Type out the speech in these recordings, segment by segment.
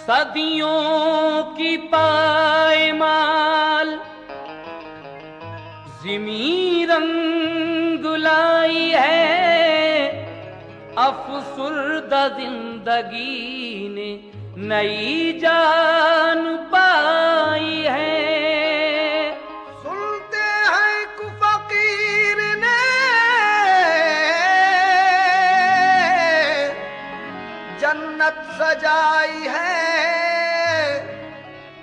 सदियों की पायमाल ज़मीं रंग लाई है, अफसुर्दा जिंदगी ने नई जान पाई है। सुनते हैं कि फकीर ने जन्नत सजाई है,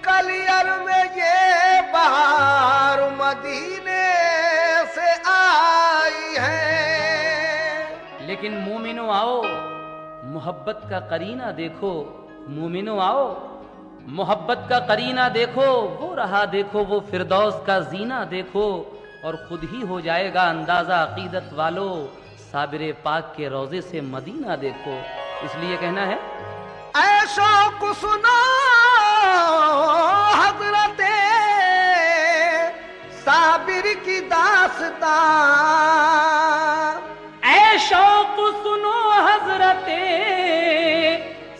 कलियर में ये बहार मदीने से आई है। लेकिन मोमिनो आओ, मोहब्बत का करीना देखो। मोमिनो आओ, मोहब्बत का करीना देखो। वो रहा देखो, वो फिरदौस का जीना देखो, और खुद ही हो जाएगा अंदाजा अकीदत वालों, साबिर पाक के रोजे से मदीना देखो। इसलिए कहना है, ऐशो को सुनो हजरते साबिर की दास्तां, ऐशो को सुनो हजरते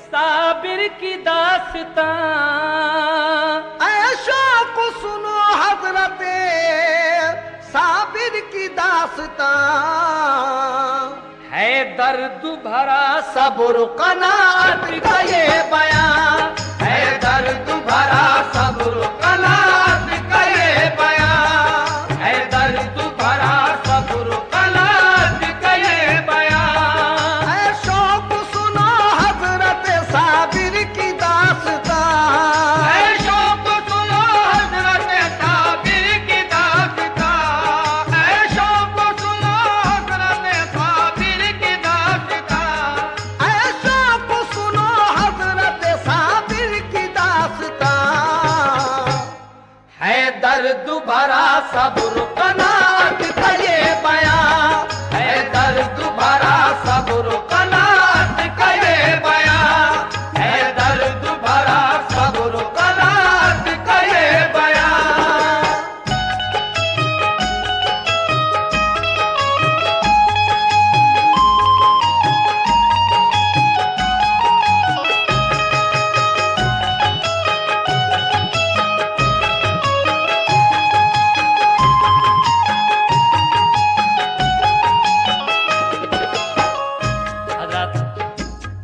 साबिर की दास्तां, ऐशो को सुनो हजरते साबिर की दास्तां। है दर्द भरा सब्र कनाअत का ये बयां, है दर्द भरा सब्र कनाअत का ये बयां, है दर्द भरा सब्र कनात का ये बयां। ऐ शौक सुनो हजरत साबिर की दास्तां, ऐ शौक सुनो हजरत साबिर की दास्तां, ऐ शौक सुनो हजरत साबिर की दास्तां, ऐ शौक सुनो हजरत साबिर की दास्तां। है दर्द भरा सब्र कनात का ये बयां, है दर्द भरा सब्र कनात का ये बयां, है दर्द भरा सब्र कनात का ये बयां।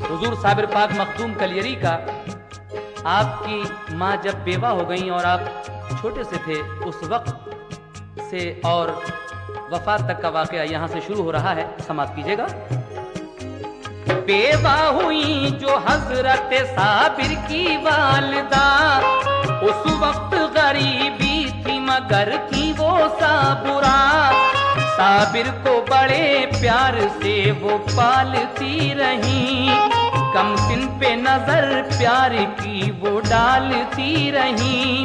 हुजूर साबिर पाक मखदूम कलियरी का, आपकी माँ जब बेवा हो गई और आप छोटे से थे, उस वक्त से और वफात तक का वाकया यहाँ से शुरू हो रहा है, समाप्त कीजिएगा। बेवा हुई जो हजरत साबिर की वालिदा, उस वक्त गरीबी थी मगर थी वो साबुरा, साबिर को बड़े प्यार से वो पालती रही, कम सिन पे नजर प्यार की वो डालती रही।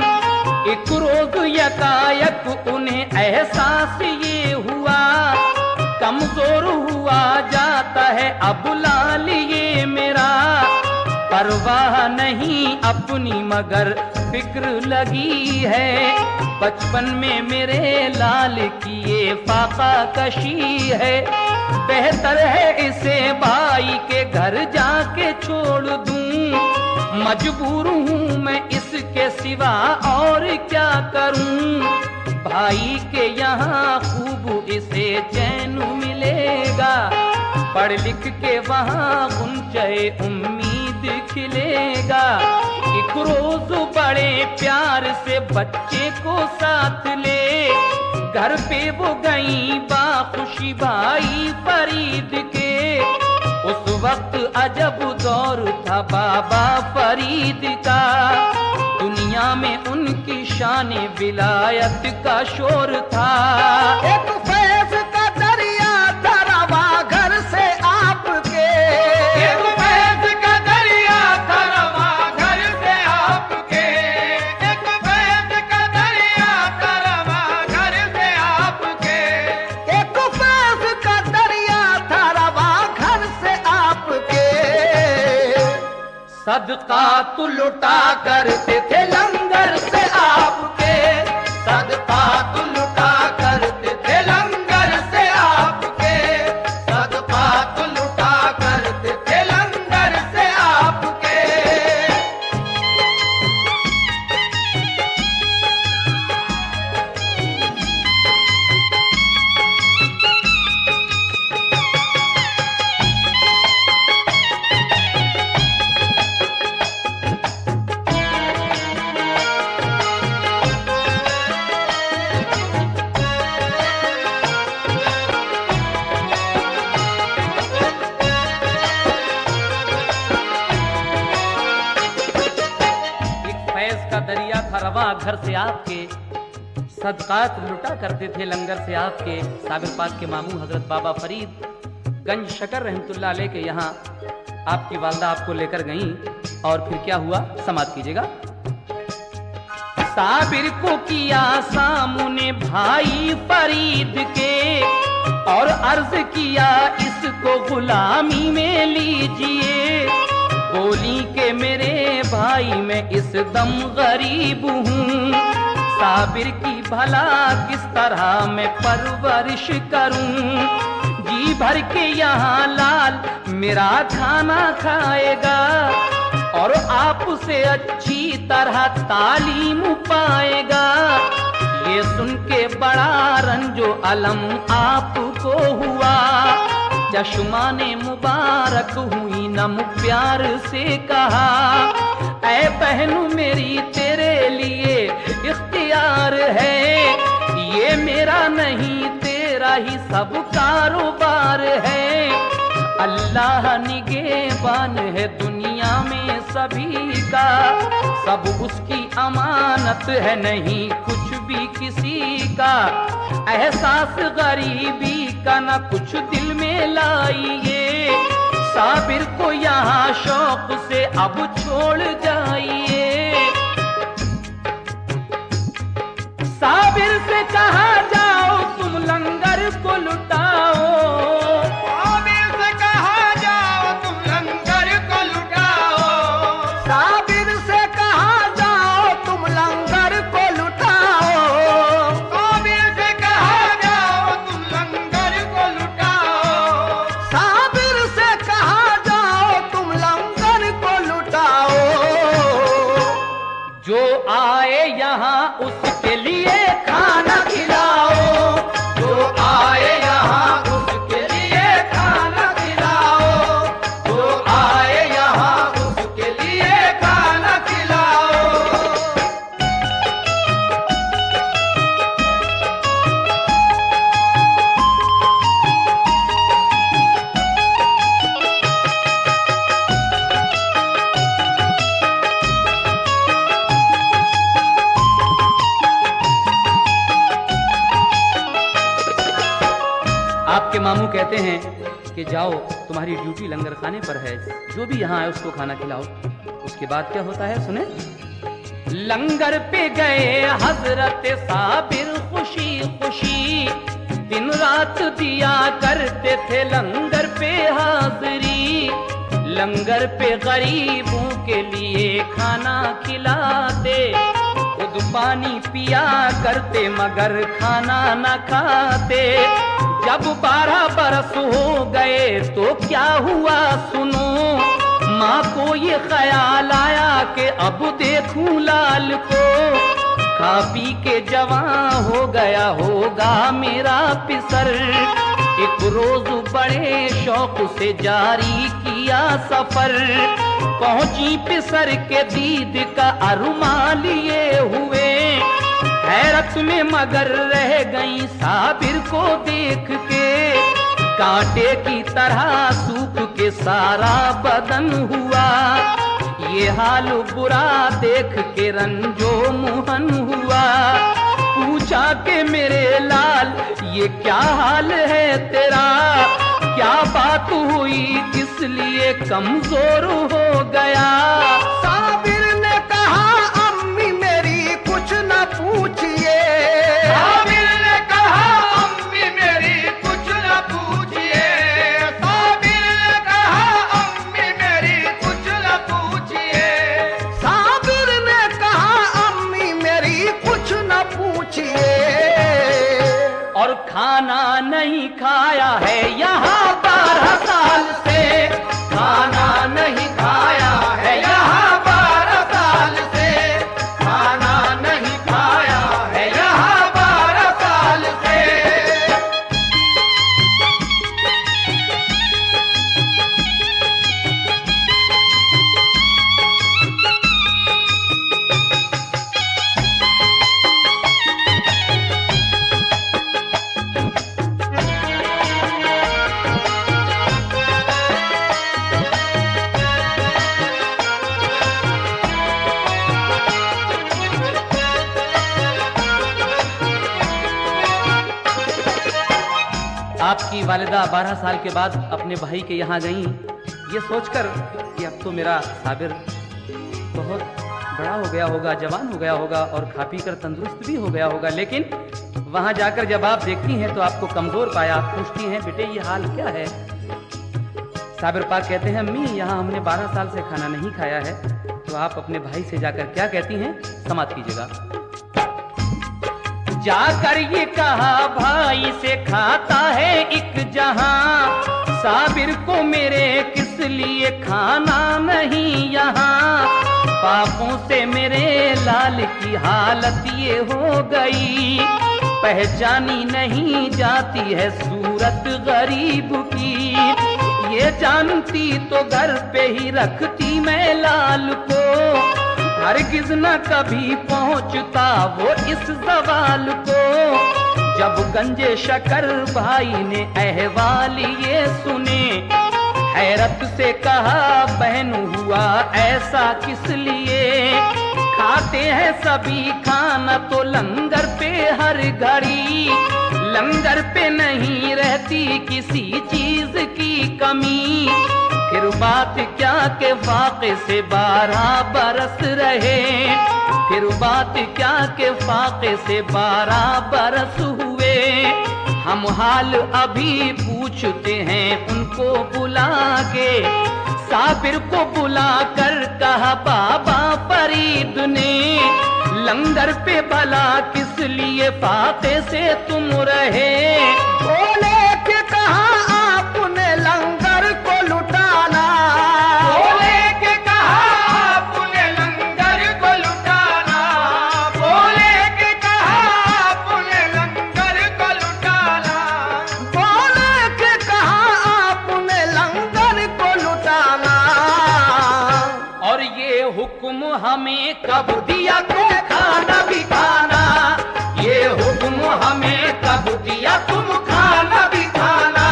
एक रोज यकायक उन्हें एहसास ये हुआ, कमजोर हुआ जाता है अब लाल ये मेरा, परवाह नहीं अपनी मगर फिक्र लगी है, बचपन में मेरे लाल की ये फाका कशी है, बेहतर है इसे भाई के घर जाके छोड़ दूं, मजबूर हूँ मैं इसके सिवा और क्या करूं, भाई के यहाँ खूब इसे चैन मिलेगा, पढ़ लिख के वहाँ गुंजे उम्मीद खिलेगा। एक रोज बड़े प्यार से बच्चे को साथ ले, घर पे वो गई बाखुशी भाई फरीद के, उस वक्त अजब दौर था बाबा फरीद का, दुनिया में उनकी शान विलायत का शोर था। एक फैज का दरिया था रवा सदका तो लुटा करते थे लंगर से आपके, सदका तो लुटा करते थे लंगर से आपके, सदका तो लुटा करते थे लंगर से आपके। दरिया था रवा घर से आपके, सदकात लुटा करते थे लंगर से आपके। साबिर पाक के मामू हजरत बाबा फरीद गंज शकर रहमतुल्लाह अलैह के यहाँ आपकी वालदा आपको लेकर गईं और फिर क्या हुआ समाप्त कीजिएगा। साबिर को किया सामने भाई फरीद के और अर्ज किया इसको गुलामी में लीजिए। बोली के मेरे भाई मैं इस दम गरीब हूँ, साबिर की भला किस तरह मैं परवरिश करूँ। जी भर के यहाँ लाल मेरा खाना खाएगा और आपसे अच्छी तरह तालीम पाएगा। ये सुन के बड़ा रंजो अलम आपको हुआ, चश्माने मुबारक हुई नम प्यार से कहा, ऐ बहनू मेरी तेरे लिए इख्तियार है, ये मेरा नहीं तेरा ही सब कारोबार है। अल्लाह निगहबान है दुनिया में सभी का, सब उसकी अमानत है नहीं कुछ भी किसी का। एहसास गरीबी का न कुछ दिल में लाइए, साबिर को यहाँ शौक से अब छोड़ जाइए। साबिर से कहा जाओ तुम लंगर को लुटाओ, साबिर से कहा जाओ तुम लंगर को लुटाओ, साबिर से कहा जाओ तुम लंगर को लुटाओ, साबिर से कहा जाओ तुम लंगर को लुटाओ, साबिर से कहा जाओ तुम लंगर को लुटाओ। जो आए यहाँ उसके लिए खाना खिलाओ, जो आए यहाँ उसके लिए खाना खिलाओ, जो आए यहाँ उसके लिए खाना खिलाओ। आपके मामू कहते हैं कि जाओ तुम्हारी ड्यूटी लंगर खाने पर है, जो भी यहाँ आए उसको खाना खिलाओ। उसके बाद क्या होता है सुने। लंगर पे गए हजरत साबिर खुशी खुशी, दिन रात दिया करते थे लंगर पे हाजिरी। लंगर पे गरीबों के लिए खाना खिलाते, खुद पानी पिया करते मगर खाना न खाते। जब 12 बरस हो गए तो क्या हुआ सुनो, माँ को ये ख्याल आया कि अब देखूं लाल को, खा पी के जवां हो गया होगा मेरा पिसर। एक रोज बड़े शौक से जारी किया सफर, पहुंची पिसर के दीद का अरमान लिए हुए। हैरत में मगर रह गई साबिर को देख के, कांटे की तरह सूख के सारा बदन हुआ। ये हाल बुरा देख के रंजो मुहन हुआ, पूछा कि मेरे लाल ये क्या हाल है तेरा, क्या बात हुई किस लिए कमजोर हो गया। साबिर ने कहा अम्मी मेरी कुछ न पूछिए, साबिर ने कहा अम्मी मेरी कुछ न पूछिए, साबिर ने कहा अम्मी मेरी कुछ न पूछिए। खाना नहीं खाया है यहाँ 12 साल से, खाना नहीं खाया है यहाँ 12 साल से, खाना नहीं खाया है यहाँ 12 साल से। आपकी वालिदा 12 साल के बाद अपने भाई के यहाँ गई, ये सोचकर कि अब तो मेरा साबिर बहुत बड़ा हो गया होगा, जवान हो गया होगा और खा पी कर तंदुरुस्त भी हो गया होगा। लेकिन वहां जाकर जब आप देखती हैं तो आपको कमजोर पाया। पूछती हैं, बेटे ये हाल क्या है? साबिर पाक कहते हैं, अम्मी यहाँ हमने 12 साल से खाना नहीं खाया है। तो आप अपने भाई से जाकर क्या कहती हैं, समाप्त कीजिएगा। जाकर ये कहा भाई से खाता है एक जहां, साबिर को मेरे किस लिए खाना नहीं यहाँ। पापों से मेरे लाल की हालत ये हो गई, पहचानी नहीं जाती है सूरत गरीब की। ये जानती तो घर पे ही रखती मैं लाल को, हरगिज न कभी पहुंचता वो इस सवाल को। जब गंजे शकर भाई ने अहवाल ये सुने, हैरत से कहा बहन हुआ ऐसा किस लिए। खाते हैं सभी खाना तो लंगर पे हर घड़ी, लंगर पे नहीं रहती किसी चीज की कमी। फिर बात क्या के फाके से 12 बरस रहे, फिर बात क्या के फाके से 12 बरस हुए। हम हाल अभी पूछते हैं उनको बुला के, साबिर को बुला कर कहा बाबा फरीद ने, लंगर पे भला किस लिए फाके से तुम रहे। बोले कि कहा आपने लंगर को लुटाना, बोले कि कहा आपने लंगर को लुटाना, बोले कि कहा आपने लंगर को लुटाना, बोले कि कहा आपने लंगर को लुटाना। और ये हुक्म हमें कब दिया तुम खाना भी खाना, ये हुक्म हमें कब दिया तुम खाना भी खाना,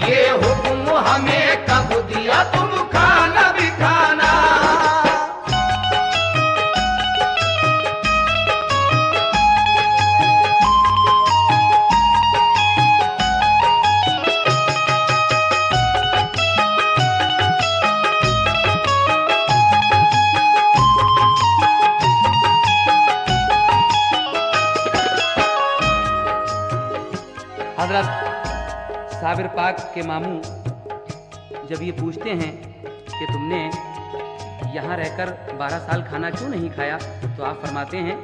ये हुक्म हमें कब दिया तुम खाना भी खाना। हजरत साबिर पाक के मामू जब ये पूछते हैं कि तुमने यहाँ रहकर 12 साल खाना क्यों नहीं खाया, तो आप फरमाते हैं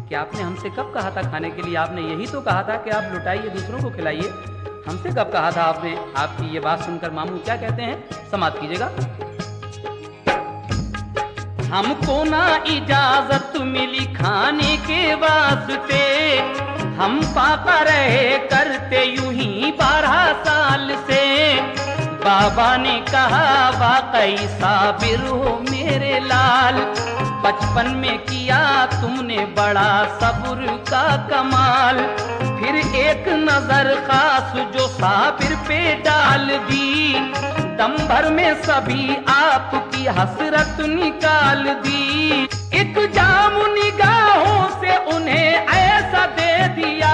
कि आपने हमसे कब कहा था खाने के लिए, आपने यही तो कहा था कि आप लुटाइए दूसरों को खिलाइए, हमसे कब कहा था आपने। आपकी ये बात सुनकर मामू क्या कहते हैं, समाप्त कीजिएगा। हमको ना इजाजत मिली खाने के वास्ते, हम पाका रहे करते यूं ही 12 साल से। बाबा ने कहा वाकई साबिर हो मेरे लाल, बचपन में किया तुमने बड़ा सब्र का कमाल। फिर एक नजर खास जो साबिर पे डाल दी, दम भर में सभी आपकी हसरत निकाल दी। एक जाम निगाहों से उन्हें ऐसा दे दिया,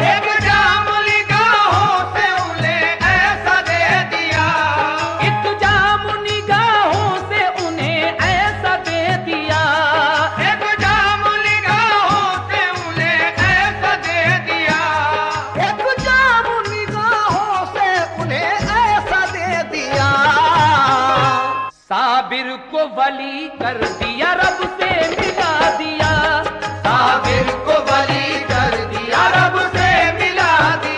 एक जाम निगाहों से उन्हें ऐसा दे दिया, एक जाम निगाहों से उन्हें ऐसा दे दिया, एक जाम निगाहों से उन्हें ऐसा दे दिया, एक जाम निगाहों से उन्हें ऐसा दे दिया। साबिर को वली कर दिया, रब से मिला दिया, साबिर को वली कर दिया, रब से मिला दिया।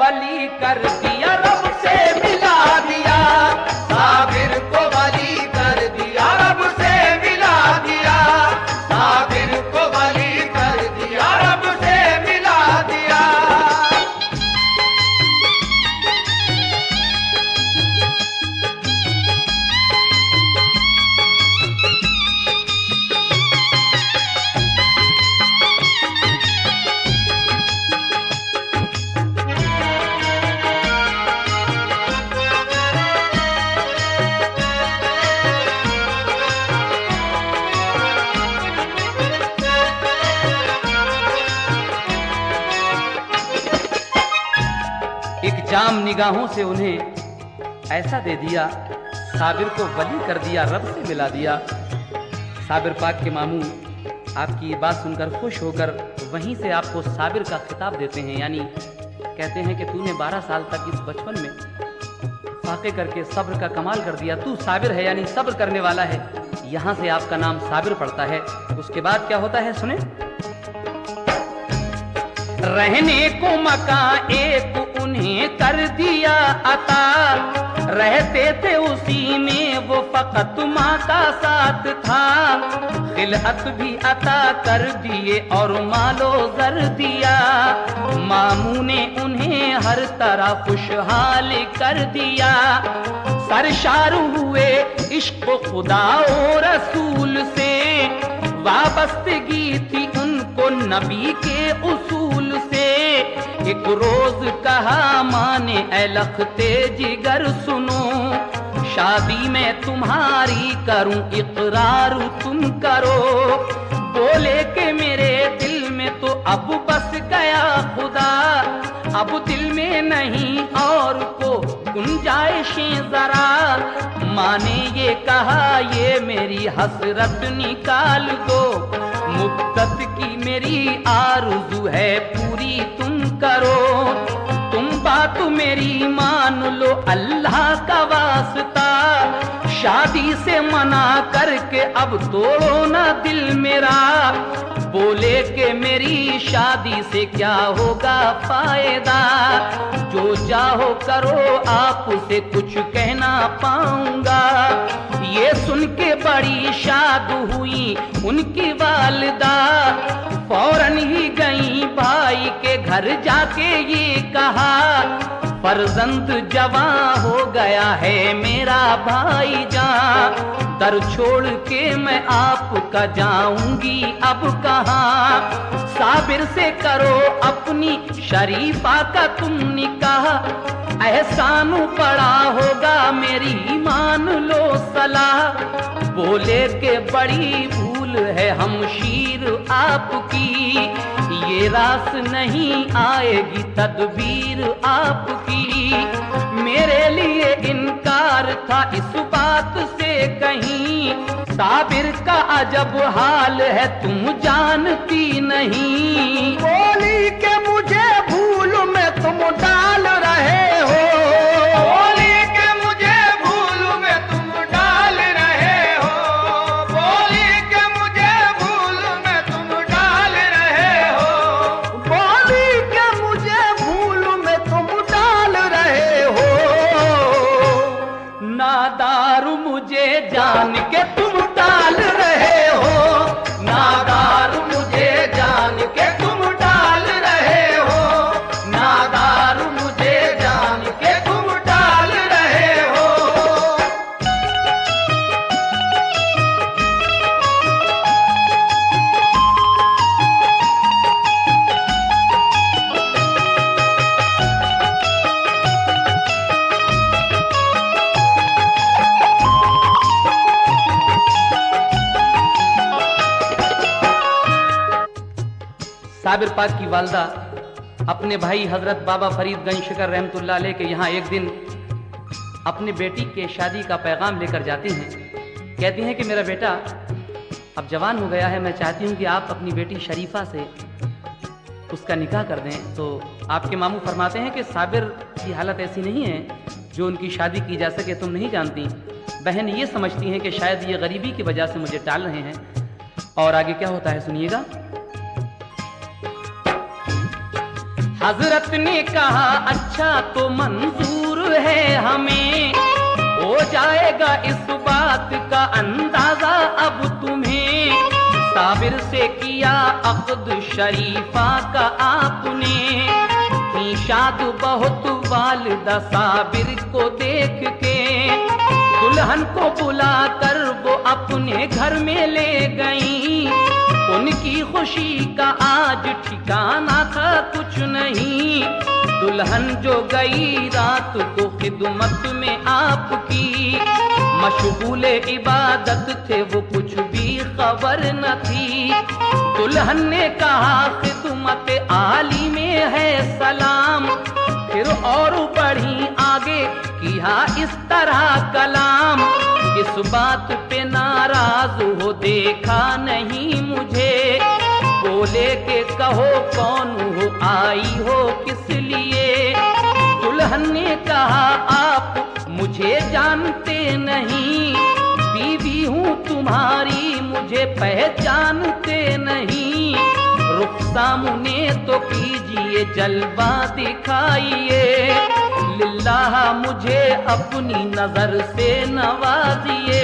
वली कर दिया, रब से मिला दिया। साबिर को वली कर दिया, रब से मिला दिया। साबिर को वली कर दिया, रब से मिला दिया। एक जाम निगाहों से उन्हें ऐसा दे दिया, साबिर को वली कर दिया, रब से मिला दिया। साबिर पाक के मामू आपकी ये बात सुनकर खुश होकर वहीं से आपको साबिर का खिताब देते हैं, यानी कहते हैं कि तूने 12 साल तक इस बचपन में फाके करके सब्र का कमाल कर दिया, तू साबिर है यानी सब्र करने वाला है। यहाँ से आपका नाम साबिर पड़ता है। उसके बाद क्या होता है सुने। रहने को मकान एक उन्हें कर दिया अता, रहते थे उसी में वो फकत माँ का साथ था। खिलहत भी अता कर दिए और मालो जर दिया, मामू ने उन्हें हर तरह खुशहाल कर दिया। सरशार हुए इश्क खुदा और रसूल से, वाबस्तगी थी उनको नबी के उसूल से। एक रोज कहा माने ऐ लखते जिगर सुनो, शादी में तुम्हारी करूं इकरार तुम करो। बोले के मेरे दिल में तो अब बस गया खुदा, अब दिल में नहीं और को गुंजाइशें जरा। माँ ने ये कहा ये मेरी हसरत निकाल दो, मुद्दत की मेरी आरज़ू है पूरी तुम करो। तुम बात मेरी मान लो अल्लाह का वास्ता, शादी से मना करके अब तोड़ो ना दिल मेरा। बोले कि मेरी शादी से क्या होगा फायदा, जो चाहो करो आपसे कुछ कहना पाऊंगा। ये सुन के बड़ी शाद हुई उनकी वालिदा, फौरन ही गई भाई के घर जाके ये कहा, फर्जंद जवां हो गया है मेरा भाईजान। दर छोड़ के मैं आपका जाऊंगी अब कहाँ। साबिर से करो अपनी शरीफा का तुम निकाह, एहसान पड़ा होगा मेरी मान लो सलाह। बोले के बड़ी भूल है हमशीर आपकी, ये रास नहीं आएगी तदबीर आपकी। मेरे लिए इनकार था इस बात से कहीं, साबिर का अजब हाल है तुम जानती नहीं। बोली के मुझे भूल में तुम डाल रहे हो, बोली के मुझे भूल में तुम डाल रहे हो, बोली के मुझे भूल में तुम डाल रहे हो, बोली के मुझे भूल में तुम डाल रहे हो। नादार मुझे जान के तुम डाल रहे हो, नादार मुझे जान के तुम डाल रहे हो, नादार मुझे जान के तुम डाल रहे हो। साबिर पाक की वालदा अपने भाई हजरत बाबा फरीद गंज शिकर रहमतुल्लाह अलैह के यहाँ एक दिन अपने बेटी के शादी का पैगाम लेकर जाती हैं। कहती हैं कि मेरा बेटा अब जवान हो गया है, मैं चाहती हूँ कि आप अपनी बेटी शरीफा से उसका निकाह कर दें। तो आपके मामू फरमाते हैं कि साबिर की हालत ऐसी नहीं है जो उनकी शादी की जा सके, तुम नहीं जानती। बहन ये समझती हैं कि शायद ये गरीबी की वजह से मुझे टाल रहे हैं। और आगे क्या होता है सुनिएगा। हजरत ने कहा अच्छा तो मंजूर है हमें, हो जाएगा इस बात का अंदाजा अब तुम्हें। साबिर से किया अक़्द शरीफा का आपने, थी शाद बहुत वालिदा साबिर को देख के। दुल्हन को बुलाकर वो अपने घर में ले गई, उनकी खुशी का आज ठिकाना था कुछ नहीं। दुल्हन जो गई रात को खिदमत में आपकी, मशगूले इबादत थे वो कुछ भी खबर न थी। दुल्हन ने कहा खिदमत आली में है सलाम, फिर और बढ़ी आगे किया इस तरह कलाम। इस बात पे नाराज हो देखा नहीं मुझे, बोले के कहो कौन हो आई हो किस लिए। दुल्हन ने कहा आप मुझे जानते नहीं, बीवी हूँ तुम्हारी मुझे पहचानते नहीं। रुख सामने तो कीजिए जलवा दिखाइए, लिल्लाह मुझे अपनी नजर से नवाजिए।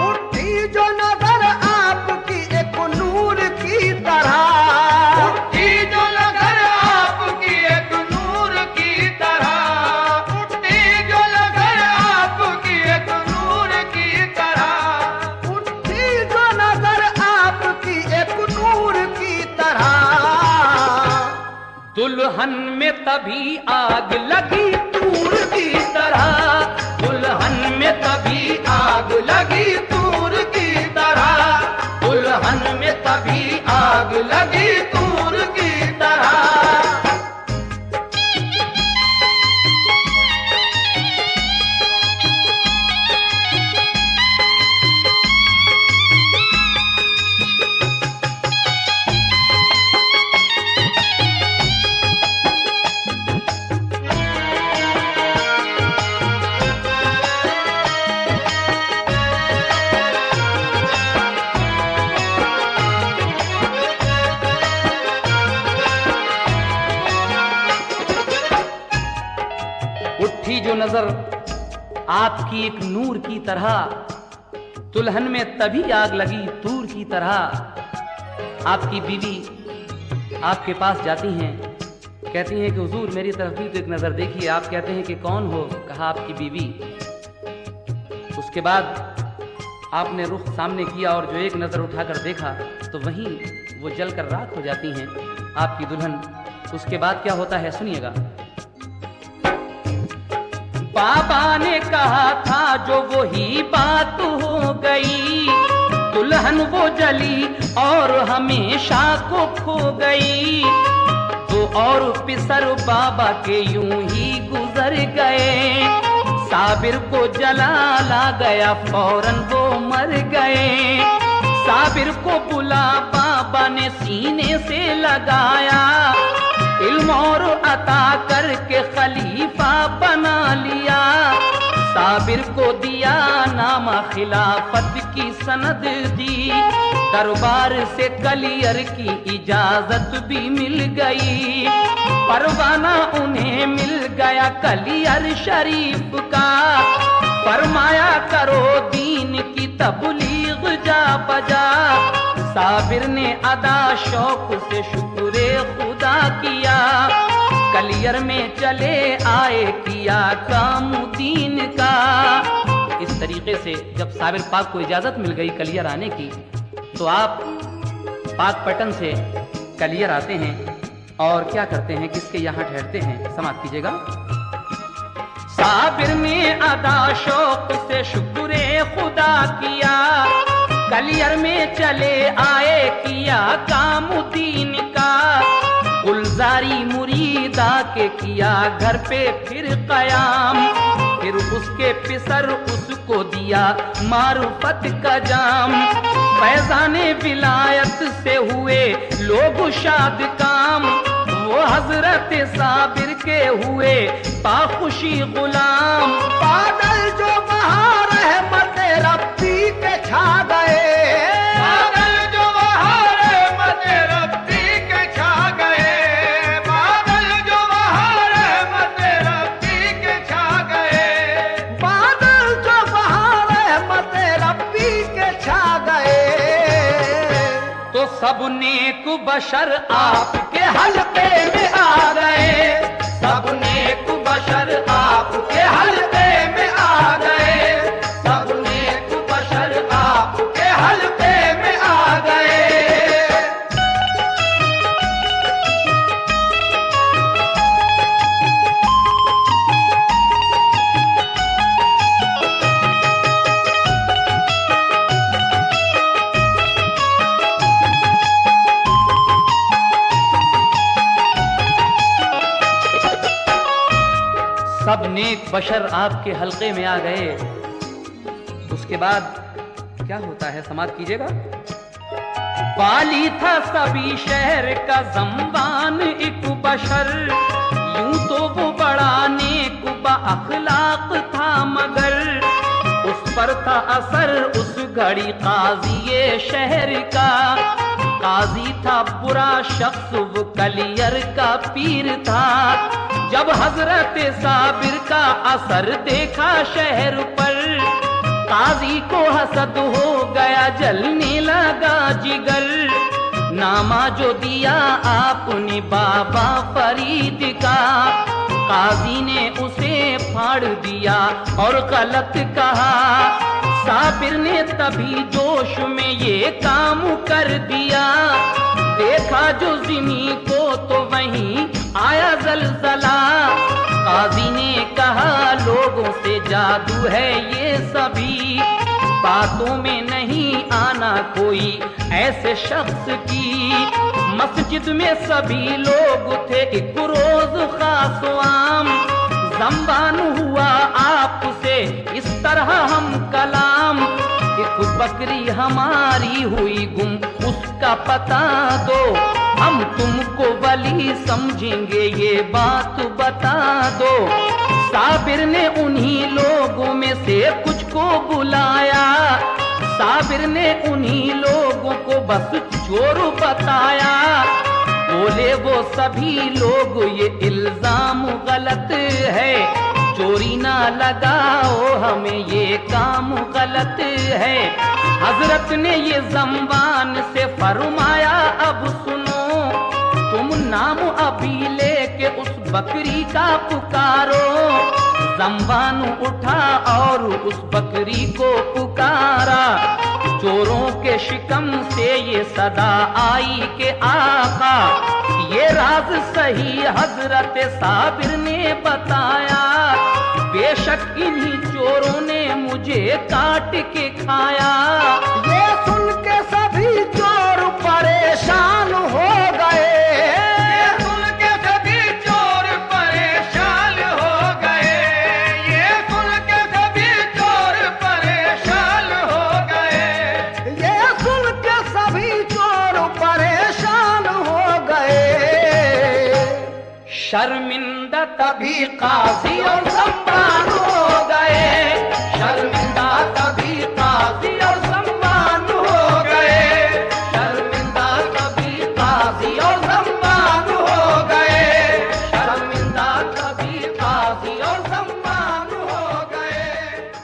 उठी जो नजर आपकी एक नूर की तरह, उठी जो नजर आपकी एक नूर की तरह, उठी जो नजर आपकी एक नूर की तरह, उठी जो नजर आपकी एक नूर की तरह। दुल्हन में तभी आग लगी तूर की तरह, दुल्हन में तभी आग लगी तूर की तरह, दुल्हन में तभी आग लगी तूर की तरह। उठी जो नजर आपकी एक नूर की तरह, दुल्हन में तभी आग लगी तूर की तरह। आपकी बीवी आपके पास जाती हैं, कहती हैं कि हुजूर मेरी तरफ भी तो एक नजर देखिए। आप कहते हैं कि कौन हो? कहा आपकी बीवी। उसके बाद आपने रुख सामने किया और जो एक नजर उठाकर देखा तो वहीं वो जलकर राख हो जाती हैं आपकी दुल्हन। उसके बाद क्या होता है सुनिएगा। बाबा ने कहा था जो वही बात हो गई, दुल्हन वो जली और हमेशा को खो गई। तो और पिसर बाबा के यूं ही गुजर गए, साबिर को जलाला गया फौरन वो मर गए। साबिर को बुला बाबा ने सीने से लगाया, इल्म और अता करके खलीफा बना लिया। साबिर को दिया नामा खिलाफत की सनद दी, दरबार से कलियर की इजाजत भी मिल गई। परवाना उन्हें मिल गया कलियर शरीफ का, फरमाया करो दीन की तबलीग जा बजा। साबिर ने अदा शौक से शुक्रे खुदा किया, कलियर में चले आए किया काम दीन का। इस तरीके से जब साबिर पाक को इजाजत मिल गई कलियर आने की, तो आप पाकपटन से कलियर आते हैं और क्या करते हैं, किसके यहाँ ठहरते हैं, समाप्त कीजिएगा। साबिर ने अदा शौक से शुक्रे खुदा किया, कलियर में चले आए किया काम दीन का। गुलजारी मुरीदा के किया घर पे फिर कयाम, फिर उसके पिसर उसको दिया मारुफत का जाम। फैजाने विलायत से हुए लोग शाद काम, वो हजरत साबिर के हुए पाखुशी गुलाम। बादल जो बहार रहमत रब्बी के छा गए, बादल जो बहार रहमत रब्बी के छा गए, बादल सब नेक बशर आपके हल्के में आ गए, सब नेक बशर आपके हल्के में आ गए, सब नेक बशर आपके हल्के में आ गए। सब नेक बशर आपके हल्के में आ गए। उसके बाद क्या होता है, समाप्त कीजिएगा। वाली था सभी शहर का ज़म्बान एक बशर, यूं तो वो बड़ा नेक बअखलाक था, मगर उस पर था असर उस घड़ी काज़ी शहर का। काजी था बुरा शख्स, वो कलियर का पीर था। जब हजरत साबिर का असर देखा शहर पर, काजी को हसद हो गया, जलने लगा जिगर। नामा जो दिया आपने बाबा फरीद का, काजी ने उसे फाड़ दिया और गलत कहा। साबिर ने तभी जोश में ये काम कर दिया, देखा जो ज़मीं को तो वहीं आया ज़लज़ला। काजी ने कहा लोगों से जादू है ये सभी, बातों में नहीं आना कोई ऐसे शख्स की। मस्जिद में सभी लोग थे एक रोज खास आम, ज़म्बान हुआ आपसे इस तरह हम कलाम। एक बकरी हमारी हुई गुम, उसका पता दो, हम तुमको वली समझेंगे ये बात बता दो। साबिर ने उन्हीं लोगों में से कुछ को बुलाया, साबिर ने उन्हीं लोगों को बस चोर बताया। बोले वो सभी लोग ये इल्जाम गलत है, चोरी ना लगाओ हमें ये काम गलत है। हजरत ने ये ज़म्बान से फरमाया अब सुनो, तुम नाम अभी लेके उस बकरी का पुकारो। ज़म्बान उठा और उस बकरी को पुकारा, चोरों के शिकम से ये सदा आई के आका। ये राज सही हजरत साबिर ने बताया, बेशक इन्हीं चोरों ने मुझे काट के खाया। ये सुन के सभी चोर परेशान हो गए, ये सुन के सभी चोर परेशान हो गए, ये सुन के सभी चोर परेशान हो गए, ये सुन के सभी चोर परेशान हो गए। शर्मिंदा तभी काजी और ज़म्बान हो गए, शर्मिंदा तभी काजी और ज़म्बान हो गए, शर्मिंदा तभी काजी और ज़म्बान हो गए, शर्मिंदा तभी काजी और ज़म्बान हो गए,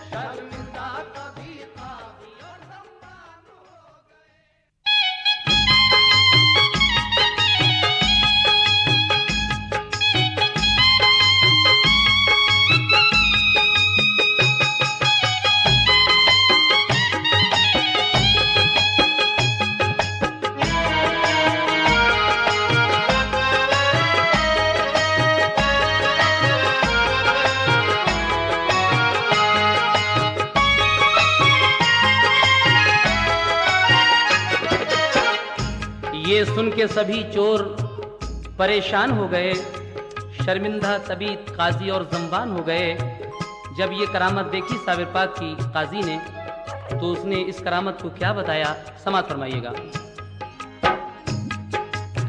शर्मिंदा तभी काजी और ज़म्बान हो गए। ये सुन के सभी चोर परेशान हो गए, शर्मिंदा तभी काजी और ज़म्बान हो गए। जब ये करामत देखी साबिर पाक की काजी ने, तो उसने इस करामत को क्या बताया, समात फरमाइएगा।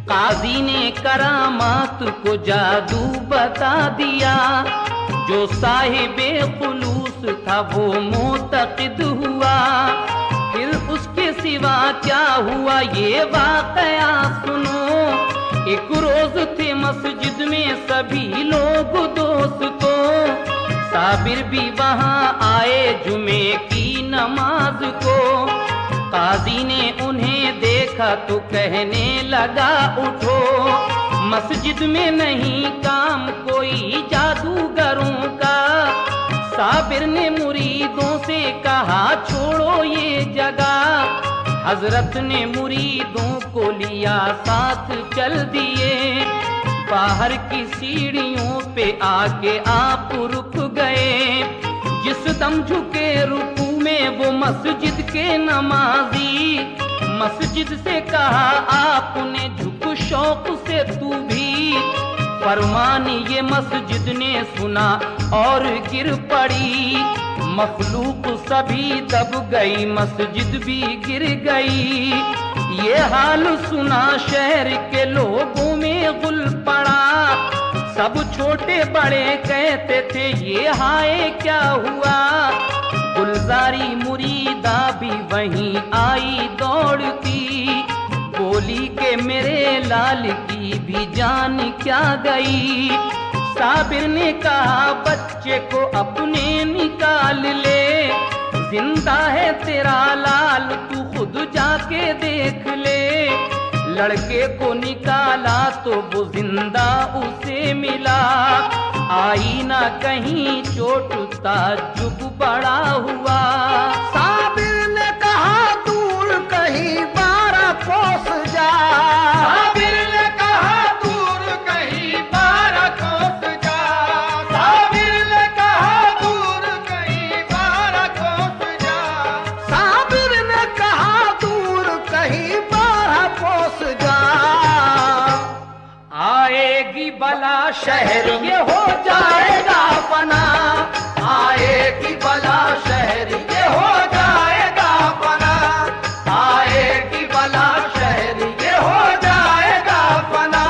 काजी ने करामात को जादू बता दिया, जो साहिबे खुलूस था वो मोतक़िद हुआ। फिर उसके सिवा क्या हुआ ये वाक़या सुनो। एक रोज थे मस्जिद में सभी लोग दोस्तों, साबिर भी वहां आए जुमे की नमाज को। काजी ने उन्हें देख देखा तो कहने लगा उठो, मस्जिद में नहीं काम कोई जादूगरों का। साबिर ने मुरीदों से कहा छोड़ो ये जगह, हजरत ने मुरीदों को लिया साथ चल दिए। बाहर की सीढ़ियों पे आके आप रुक गए, जिस दम झुके रुकू में वो मस्जिद के नमाजी। मस्जिद से कहा आपने झुक शौक से तू भी, फरमान ये मस्जिद ने सुना और गिर पड़ी। मखलूक सभी दब गई, मस्जिद भी गिर गई। ये हाल सुना शहर के लोगों में गुल पड़ा, सब छोटे बड़े कहते थे ये हाय क्या हुआ। गुलजारी मुरीदा भी वहीं आई दौड़ती, बोली के मेरे लाल की भी जान क्या गई। साबिर ने कहा बच्चे को अपने निकाल ले, जिंदा है तेरा लाल तू खुद जाके देख ले। लड़के को निकाला तो वो जिंदा उसे मिला, आई ना कहीं चोट ताज्जुब बड़ा हुआ। साबिर ने कहा दूर कहीं 12 कोस जा, साबिर ने कहा दूर कहीं 12 कोस जा, साबिर ने कहा दूर कहीं 12 कोस जा, साबिर ने कहा दूर कहीं 12 कोस जा। आएगी बला शहर ये हो जाएगा फना, आएगी बला शहर ये हो जाएगा फना, आएगी बला शहर ये हो जाएगा फना।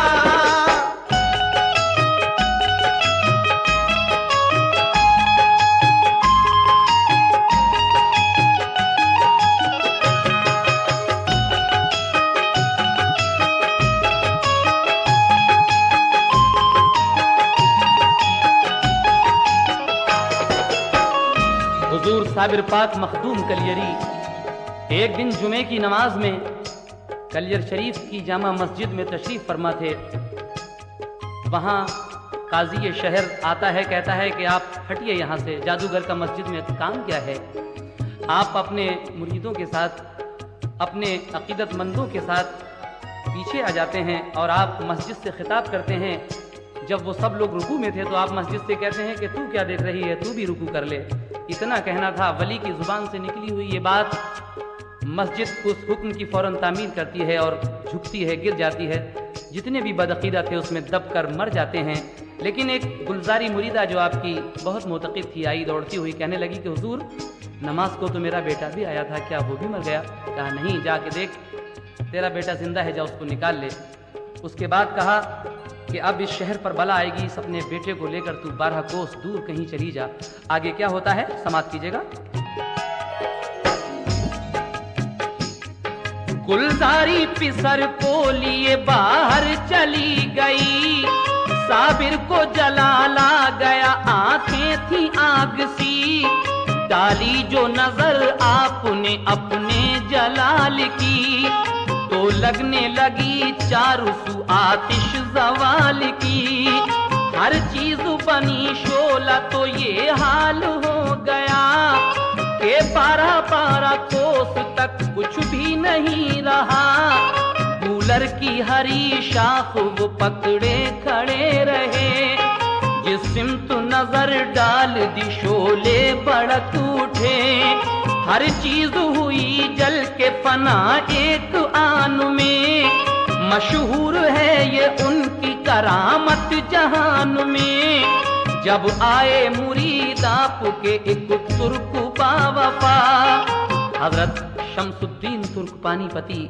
हुजूर साबिर पाक मखदूम कलियरी एक दिन जुमे की नमाज में कलियर शरीफ की जामा मस्जिद में तशरीफ फरमा थे। वहाँ काजी शहर आता है, कहता है कि आप हटिए यहाँ से, जादूगर का मस्जिद में काम क्या है। आप अपने मुरीदों के साथ, अपने अकीदतमंदों के साथ पीछे आ जाते हैं और आप मस्जिद से खिताब करते हैं। जब वो सब लोग रुकू में थे तो आप मस्जिद से कहते हैं कि तू क्या देख रही है, तू भी रुकू कर ले। इतना कहना था। वली की जुबान से निकली हुई ये बात मस्जिद उस हुक्म की फौरन तामील करती है और झुकती है, गिर जाती है। जितने भी बदअकीदा थे उसमें दब कर मर जाते हैं। लेकिन एक गुलजारी मुरीदा जो आपकी बहुत मोतक़िद थी, आई दौड़ती हुई कहने लगी कि हुजूर नमाज को तो मेरा बेटा भी आया था, क्या वो भी मर गया? कहा नहीं, जाके देख तेरा बेटा जिंदा है, जा उसको निकाल ले। उसके बाद कहा कि अब इस शहर पर बला आएगी, इस अपने बेटे को लेकर तू 12 कोस दूर कहीं चली जा। आगे क्या होता है समाप्त कीजिएगा। गुलजारी पिसर को लिए बाहर चली गई, साबिर को जलाला गया, आंखें थी आग सी। डाली जो नजर आपने अपने जलाल की, तो लगने लगी चारों सू आतिश जवाल की। हर चीज बनी शोला तो ये हाल हो गया कि 12 कोस तक कुछ भी नहीं रहा। कूलर की हरी शाख वो पकड़े खड़े रहे, जिस सिमत नजर डाल दी शोले भड़क उठे। हर चीज हुई जल के फना एक आन में, मशहूर है ये उनकी करामत जहान में। जब आए मुरीद आपके एक तुर्क बावफा, हजरत शमसुद्दीन तुर्क पानीपती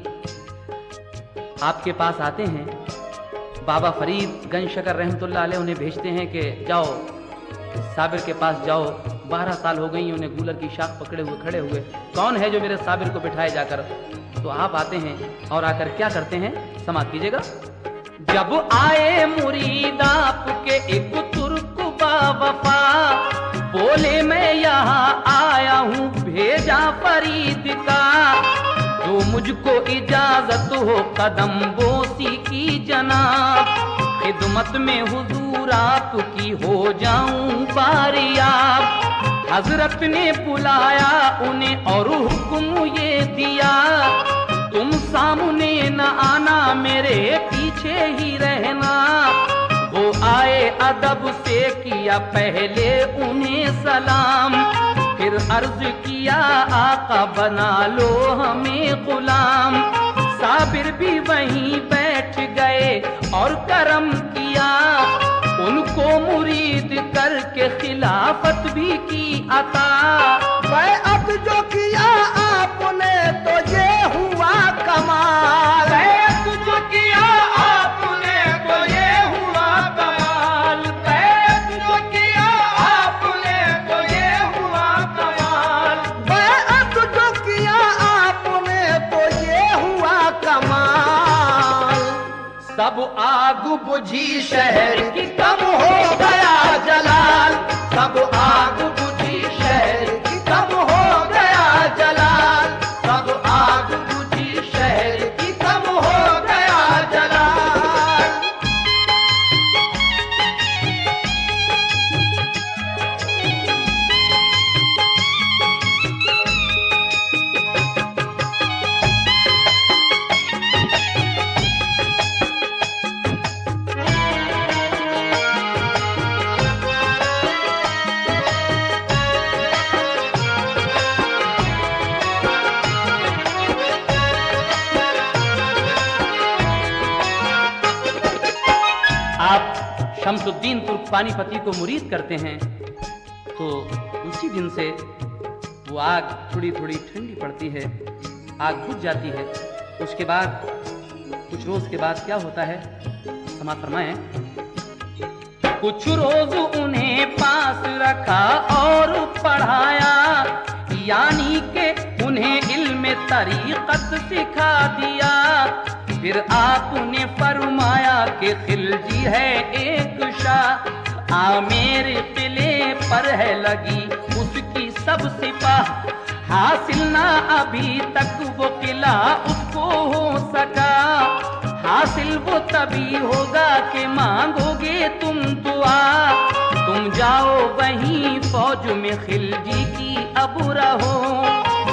आपके पास आते हैं। बाबा फरीद गंज शकर रहमतुल्लाह अलैह उन्हें भेजते हैं कि जाओ साबिर के पास जाओ। 12 साल हो गई उन्हें गूलर की शाख पकड़े हुए खड़े हुए, कौन है जो मेरे साबिर को बिठाए जाकर। तो आप आते हैं और आकर क्या करते हैं समाप्त कीजिएगा। जब आए मुरीद आपके एक तुर्क बावफा, बोले मैं यहाँ आया हूँ भेजा फरीद का। जो मुझको इजाजत हो कदम बोसी की जनाब, खिदमत में हुजूर आपकी हो जाऊं बारियाब। हजरत ने बुलाया उन्हें और हुक्म ये दिया, तुम सामने न आना मेरे पीछे ही रहना। वो आए अदब से किया पहले उन्हें सलाम, फिर अर्ज किया आका बना लो हमें गुलाम। साबिर भी वहीं बैठ गए और करम किया, उनको मुरीद करके खिलाफत भी की अता। बैअत जो किया आपने तो ये हुआ कमाल, बैअत जो किया आपने तो ये हुआ कमाल, बैअत जो किया आपने तो ये हुआ कमाल, बैअत जो किया आपने तो ये हुआ कमाल। सब आग बुझी शहर की कम हो गया जलाल, सब आग बुझी शहर की कम हो गया जलाल, सब आग बुझी शहर की कम हो गया जलाल। आप शमसुद्दीन तुर्क पानीपती को मुरीद करते हैं तो उसी दिन से वो आग थोड़ी थोड़ी ठंडी पड़ती है, आग बुझ जाती है। उसके बाद कुछ रोज के बाद क्या होता है, समाप्त फरमाएं। कुछ रोज उन्हें पास रखा और पढ़ाया, यानी के उन्हें इल्म तरीक़त सिखा दिया। फिर आपने फरमाया कि खिलजी है एक शाह, आमेर किले पर है लगी उसकी सब सिपाह। हासिल ना अभी तक वो किला उसको हो सका, हासिल वो तभी होगा कि मांगोगे तुम दुआ। तुम जाओ वहीं फौज में खिलजी की अब रहो,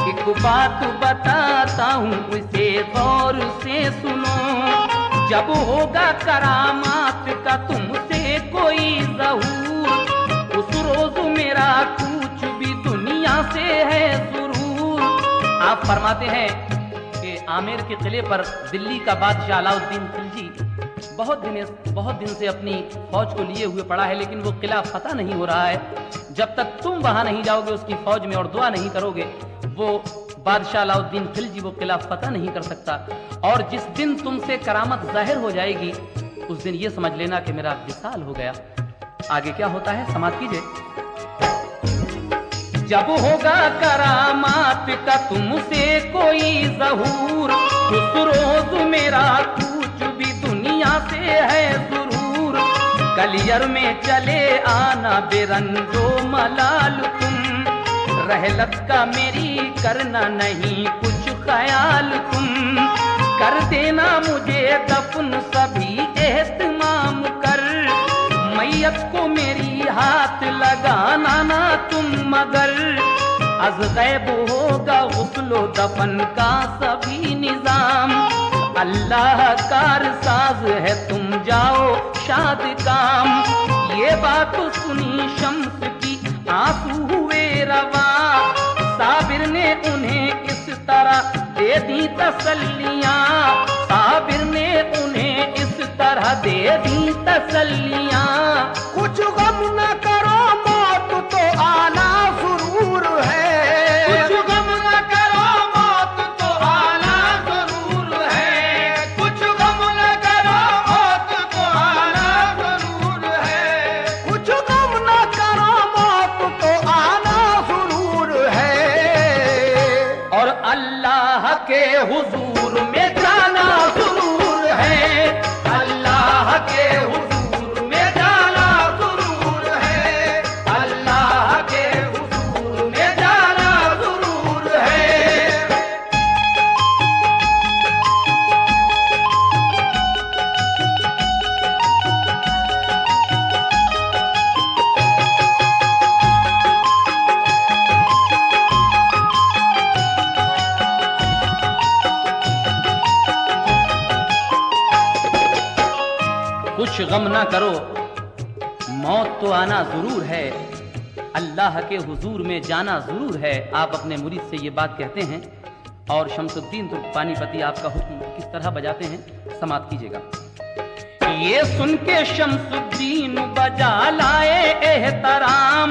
एक बात बताता हूँ उसे गौर से सुनो। जब होगा करामात का तुमसे कोई ज़हूर, उस रोज मेरा कुछ भी दुनिया से है जरूर। आप फरमाते हैं कि आमेर के किले पर दिल्ली का बादशाह अलाउद्दीन खिलजी बहुत दिन से अपनी फौज को लिए हुए पड़ा है, लेकिन वो किला फतह नहीं हो रहा है। जब तक तुम वहां नहीं जाओगे उसकी फौज में और दुआ नहीं करोगे, वो बादशाह अलाउद्दीन खिलजी वो किला फतह नहीं कर सकता। और जिस दिन तुमसे करामत जाहिर हो जाएगी उस दिन ये समझ लेना कि मेरा विसाल हो गया। आगे क्या होता है, समाप्त कीजिए। जब होगा करामात का तुमसे कोई ज़हूर, उस रोज मेरा कुछ भी दुनिया से है जरूर। कलियर में चले आना बेरंजो मलाल तुम, रहलत का मेरी करना नहीं कुछ ख्याल तुम। कर देना मुझे दफन सभी एहतमाम कर, मैयत को मेरी हाथ लगाना ना तुम मगर। अज गैब होगा गुस्लो दफन का सभी निजाम, अल्लाह कार साज है तुम जाओ शाद काम। ये बात सुनी शम्स की आंसू हुए रवा, साबिर ने उन्हें इस तरह दे दी तसल्लियां, साबिर ने उन्हें इस तरह दे दी तसल्लियां। कुछ गम न करो मौत तो आना जरूर है, कुछ गम न करो मौत तो आना जरूर है, कुछ गम न करो मौत तो आना जरूर है, कुछ गम न करो मौत तो आना जरूर है। और अल्लाह के हुजूर में जाना जरूर है, अल्लाह के हुजूर में जाना जरूर है, अल्लाह के हुजूर में जाना जरूर है। कुछ गम ना करो, मौत तो आना जरूर है, अल्लाह के हुजूर में जाना जरूर है। आप अपने मुरीद से ये बात कहते हैं और शमसुद्दीन तो पानीपती आपका हुक्म किस तरह बजाते हैं, समाप्त कीजिएगा। ये सुन के शमसुद्दीन बजा लाए एहतराम,